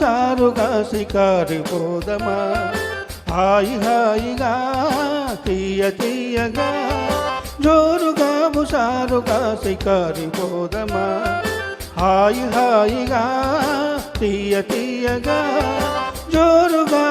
హుషారుగా షికారి పోదమా హాయి హాయిగా తీయ తీయగా జోరుగా హుషారుగా షికారి పోదమా హాయి హాయిగా తీయ తీయగా జోరుగా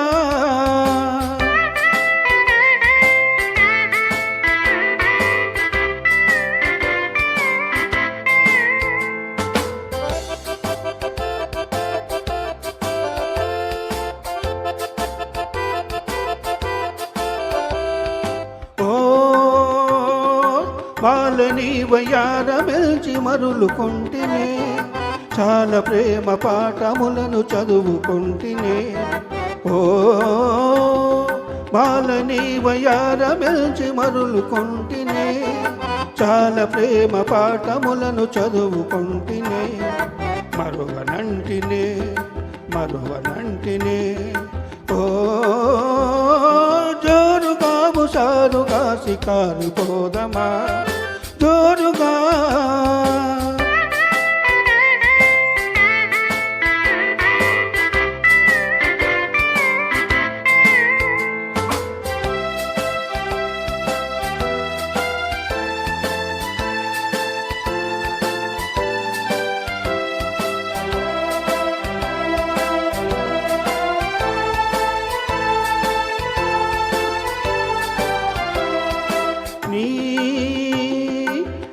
వాళ్ళని వయ్యారమెల్చి మరులుకొంటినే చాలా ప్రేమ పాఠములను చదువుకొంటినే ఓ వాళ్ళని వయ్యారమెల్చి మరులుకొంటినే చాలా ప్రేమ పాఠములను చదువుకొంటినే మరువనంటినే మరువనంటినే ఓ జోరుగా హుషారుగా షికారి పోదమా జోరుగా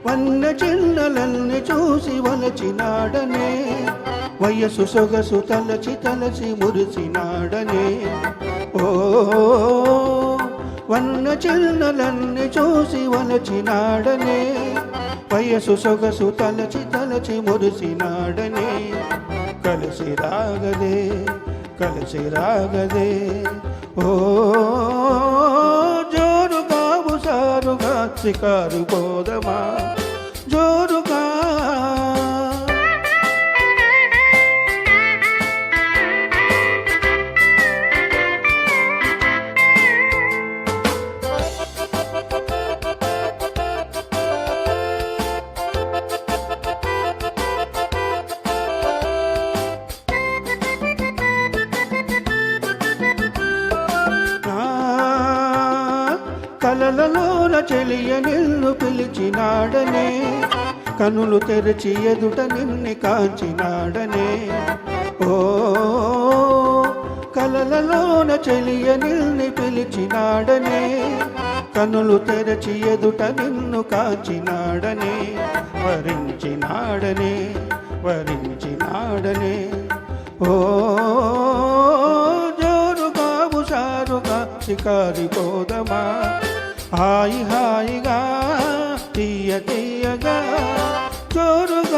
వన్న చిన్నలల్ని చూసి వలచినాడనే వయసు సొగసు తలచి తలచి మురిసినాడనే ఓ వన్న చిన్నలల్ని చూసి వలచినాడనే వయసు సొగసు తలచి తలచి మురిసినాడనే కలిసి రాగదే కలిసి రాగదే ఓ జోరుగా హుషారుగా షికారి పోదమా జోరుగా కలలలోన చెలియ నిన్ను పిలిచినాడనే కనులు తెరచి ఎదుట నిన్ను కాంచినాడనే ఓ కలలలోన చెలియ నిన్ను పిలిచినాడనే కనులు తెరచి ఎదుట నిన్ను కాంచినాడనే వరించినాడనే వరించినాడనే ఓ జోరుగా హుషారుగా షికారి పోదమా హాయి హాయిగా తీయ తీయగా జోరుగా